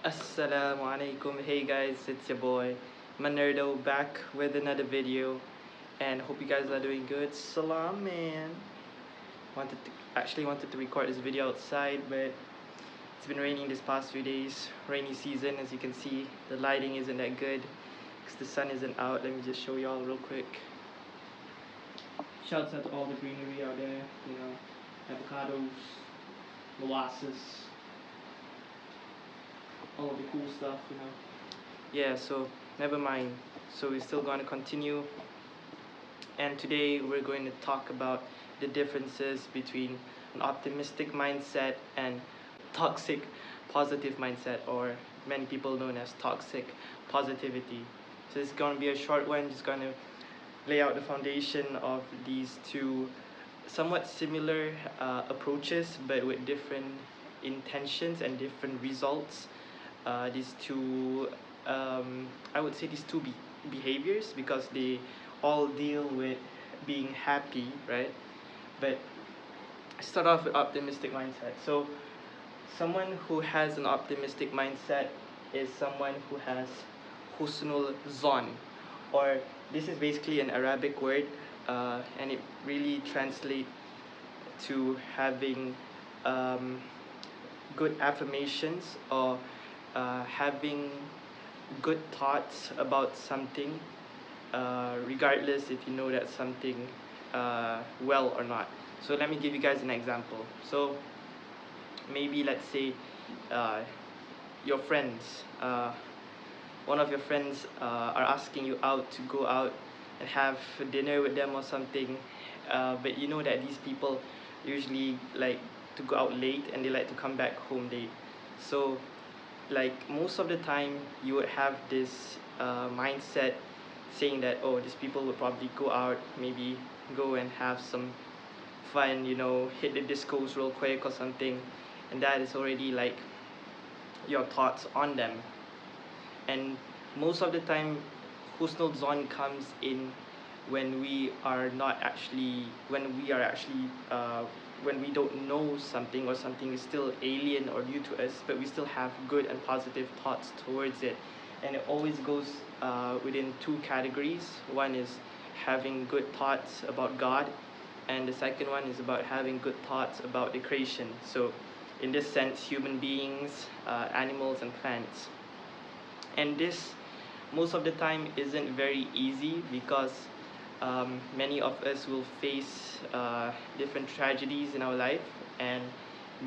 Assalamu alaikum. Hey guys, it's your boy Manerdho back with another video, and hope you guys are doing good. Salam, man. Wanted to record this video outside, but it's been raining this past few days. Rainy season, as you can see, the lighting isn't that good because the sun isn't out. Let me just show y'all real quick. Shouts out to all the greenery out there. Avocados, molasses, all of the cool stuff. Yeah, so never mind. So we're still going to continue, and today we're going to talk about the differences between an optimistic mindset and toxic positive mindset, or many people known as toxic positivity. So it's going to be a short one, just going to lay out the foundation of these two somewhat similar approaches, but with different intentions and different results. These two, I would say these two behaviors, because they all deal with being happy, right? But start off with optimistic mindset. So someone who has an optimistic mindset is someone who has husnul zon, or this is basically an Arabic word, and it really translates to having good affirmations, or having good thoughts about something, regardless if you know that something well or not. So let me give you guys an example. So maybe let's say uh, your friends, one of your friends are asking you out to go out and have dinner with them or something, but you know that these people usually like to go out late and they like to come back home late. So like most of the time you would have this mindset saying that, oh, these people would probably go out, maybe go and have some fun, hit the discos real quick or something, and that is already like your thoughts on them. And most of the time husnul zon comes in when we are not actually when we are actually when we don't know something, or something is still alien or new to us, but we still have good and positive thoughts towards it. And it always goes within two categories. One is having good thoughts about God, and the second one is about having good thoughts about the creation. So in this sense, human beings, animals and plants. And this most of the time isn't very easy, because many of us will face different tragedies in our life, and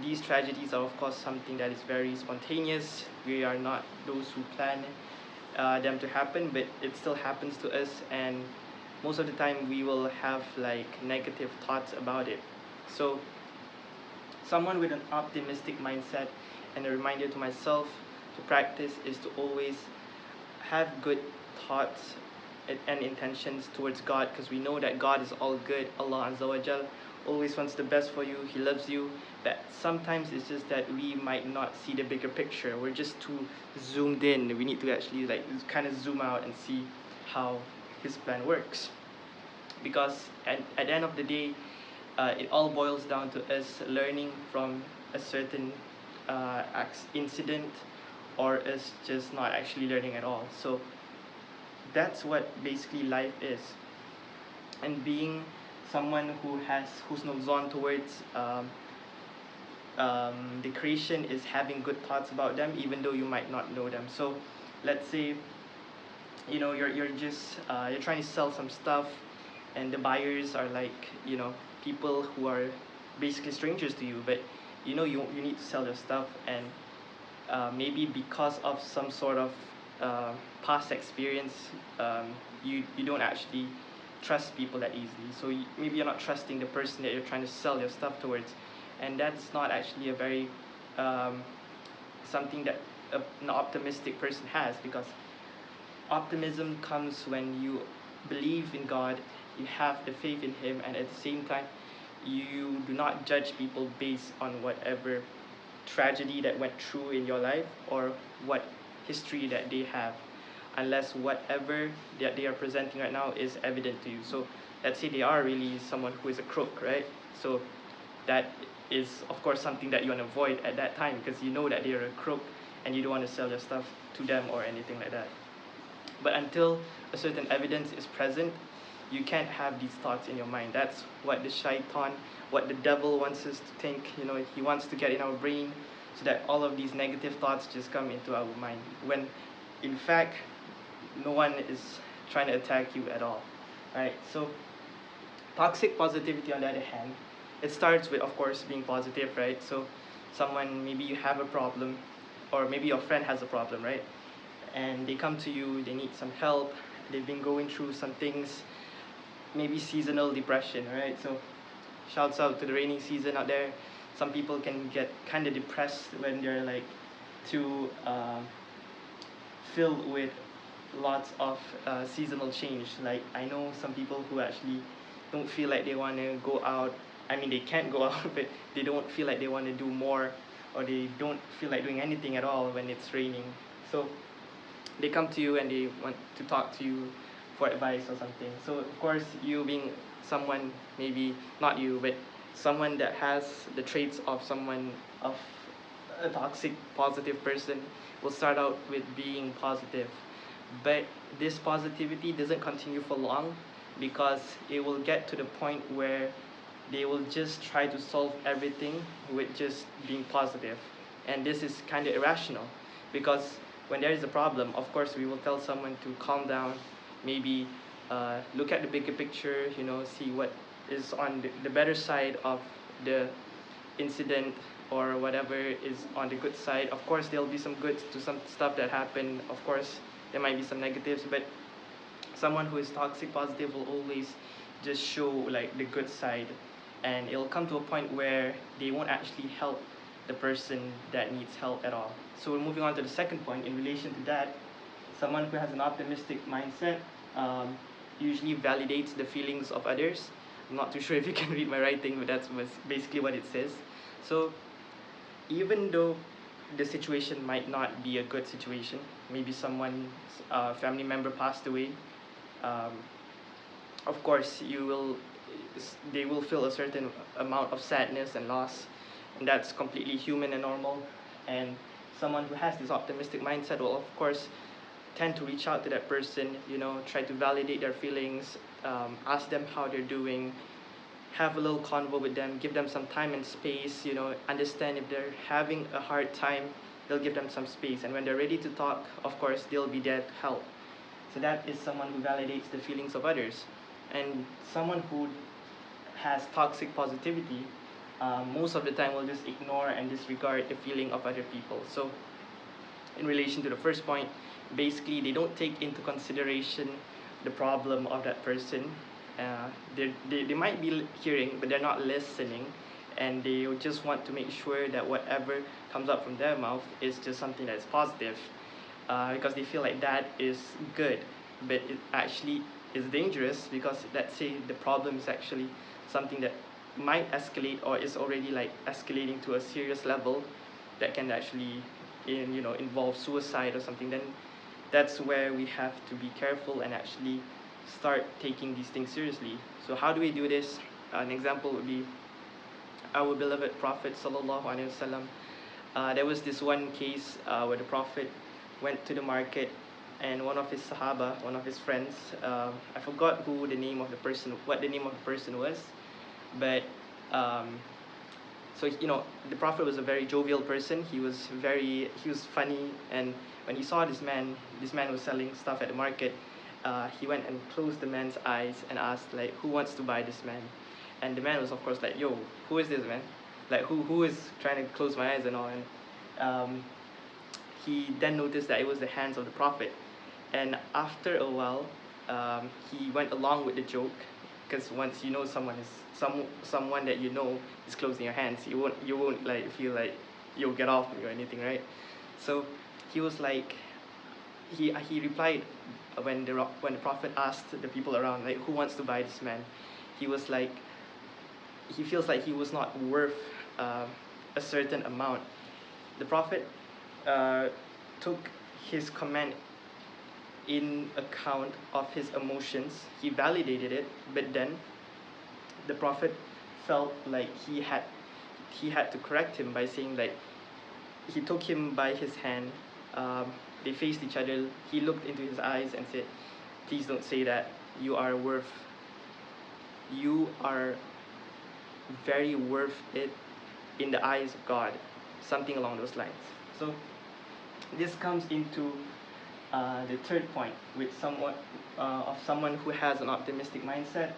these tragedies are of course something that is very spontaneous. We are not those who plan them to happen, but it still happens to us, and most of the time we will have like negative thoughts about it. So someone with an optimistic mindset, and a reminder to myself to practice, is to always have good thoughts and intentions towards God, because we know that God is all good. Allah Azza wa Jal always wants the best for you. He loves you. But sometimes it's just that we might not see the bigger picture. We're just too zoomed in. We need to actually like kind of zoom out and see how His plan works. Because at the end of the day, it all boils down to us learning from a certain incident, or us just not actually learning at all. So that's what basically life is. And being someone who has husnul zon towards the creation is having good thoughts about them, even though you might not know them. So let's say you're just you're trying to sell some stuff, and the buyers are like people who are basically strangers to you, but you need to sell your stuff, and maybe because of some sort of past experience, you don't actually trust people that easily. So maybe you're not trusting the person that you're trying to sell your stuff towards, and that's not actually a very something that an optimistic person has, because optimism comes when you believe in God, you have the faith in Him, and at the same time you do not judge people based on whatever tragedy that went through in your life, or what history that they have, unless whatever that they are presenting right now is evident to you. So let's say they are really someone who is a crook, right? So that is of course something that you want to avoid at that time, because you know that they are a crook, and you don't want to sell your stuff to them or anything like that. But until a certain evidence is present, you can't have these thoughts in your mind. That's what the shaitan, what the devil wants us to think. He wants to get in our brain so that all of these negative thoughts just come into our mind, when in fact no one is trying to attack you at all. Right? So toxic positivity, on the other hand, it starts with, of course, being positive, right? So someone, maybe you have a problem, or maybe your friend has a problem, right? And they come to you, they need some help, they've been going through some things, maybe seasonal depression, right? So shouts out to the rainy season out there. Some people can get kind of depressed when they're like too filled with lots of seasonal change. Like, I know some people who actually don't feel like they want to go out. I mean, they can't go out, but they don't feel like they want to do more, or they don't feel like doing anything at all when it's raining. So they come to you and they want to talk to you for advice or something. So of course, you being someone, maybe not you, but someone that has the traits of someone, of a toxic positive person, will start out with being positive. But this positivity doesn't continue for long, because it will get to the point where they will just try to solve everything with just being positive. And this is kind of irrational, because when there is a problem, of course, we will tell someone to calm down, maybe look at the bigger picture, see what is on the better side of the incident, or whatever is on the good side. Of course, there'll be some good to some stuff that happen. Of course, there might be some negatives, but someone who is toxic positive will always just show like the good side, and it'll come to a point where they won't actually help the person that needs help at all. So we're moving on to the second point in relation to that. Someone who has an optimistic mindset usually validates the feelings of others. I'm not too sure if you can read my writing, but that's basically what it says. So even though the situation might not be a good situation, maybe someone's family member passed away, um, of course they will feel a certain amount of sadness and loss, and that's completely human and normal. And someone who has this optimistic mindset will, of course, tend to reach out to that person, try to validate their feelings, ask them how they're doing, have a little convo with them, give them some time and space, understand if they're having a hard time, they'll give them some space. And when they're ready to talk, of course, they'll be there to help. So that is someone who validates the feelings of others. And someone who has toxic positivity, most of the time will just ignore and disregard the feeling of other people. So in relation to the first point, basically they don't take into consideration the problem of that person. They might be hearing, but they're not listening, and they just want to make sure that whatever comes out from their mouth is just something that's positive, because they feel like that is good. But it actually is dangerous, because let's say the problem is actually something that might escalate, or is already like escalating to a serious level that can actually involve suicide or something. Then that's where we have to be careful and actually start taking these things seriously. So how do we do this? An example would be our beloved Prophet Sallallahu Alaihi Wasallam. There was this one case where the Prophet went to the market, and one of his Sahaba, one of his friends, I forgot what the name of the person was, but so the Prophet was a very jovial person. He was funny, and when he saw this man was selling stuff at the market, he went and closed the man's eyes and asked, like, who wants to buy this man? And the man was, of course, like, yo, who is this man? Like, who is trying to close my eyes and all? And he then noticed that it was the hands of the Prophet. And after a while, he went along with the joke, because once someone that is closing your hands, you won't like feel like you'll get off me or anything, right? So he was like, he replied when the Prophet asked the people around, like, who wants to buy this man? He was like, he feels like he was not worth a certain amount. The Prophet took his comment in account of his emotions. He validated it, but then the Prophet felt like he had to correct him by saying, like, he took him by his hand. They faced each other. He looked into his eyes and said, "Please don't say that. You are very worth it in the eyes of God." Something along those lines. So this comes into the third point with someone who has an optimistic mindset.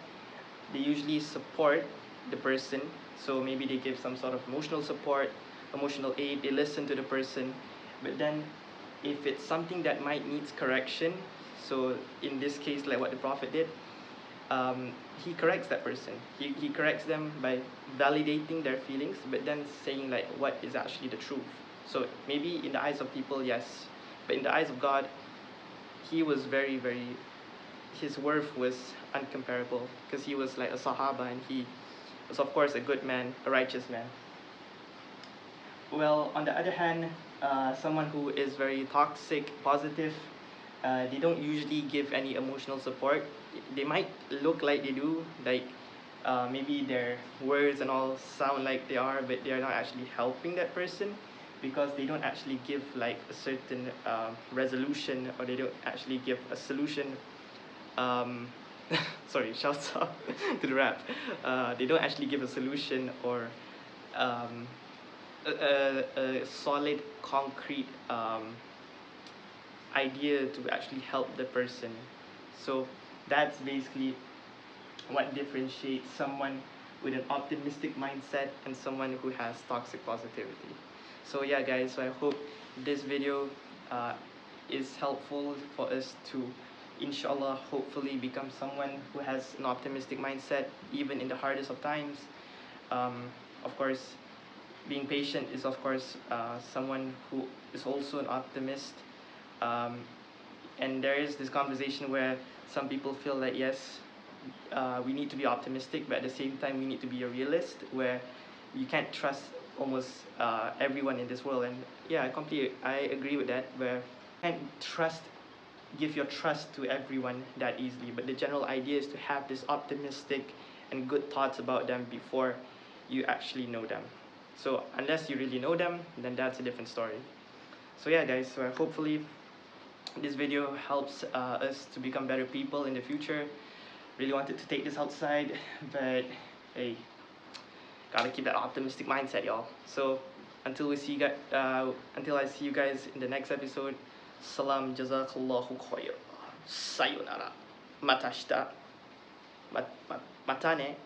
They usually support the person. So maybe they give some sort of emotional support, emotional aid. They listen to the person, but then if it's something that might needs correction, so in this case, like what the prophet did, he corrects that person. He corrects them by validating their feelings, but then saying like what is actually the truth. So maybe in the eyes of people, yes, but in the eyes of God, he was very, his worth was uncomparable, because he was like a Sahaba, and he was of course a good man, a righteous man. Well, on the other hand, someone who is very toxic, positive, they don't usually give any emotional support. They might look like they do, like maybe their words and all sound like they are, but they are not actually helping that person, because they don't actually give like a certain resolution, or they don't actually give a solution. Um, sorry, shouts out to the rap. They don't actually give a solution, or um, a solid, concrete idea to actually help the person. So that's basically what differentiates someone with an optimistic mindset and someone who has toxic positivity. So yeah, guys, so I hope this video uh, is helpful for us to, inshallah, hopefully become someone who has an optimistic mindset even in the hardest of times. Of course, being patient is of course someone who is also an optimist. um, and there is this conversation where some people feel that yes, we need to be optimistic, but at the same time we need to be a realist, where you can't trust almost everyone in this world. And yeah, I agree with that, where you can't give your trust to everyone that easily, but the general idea is to have this optimistic and good thoughts about them before you actually know them. So unless you really know them, then that's a different story. So yeah, guys, so hopefully this video helps us to become better people in the future. Really wanted to take this outside, but hey, gotta keep that optimistic mindset, y'all. So until I see you guys in the next episode, salam, jazakallahu khair, sayonara, matashita, matane.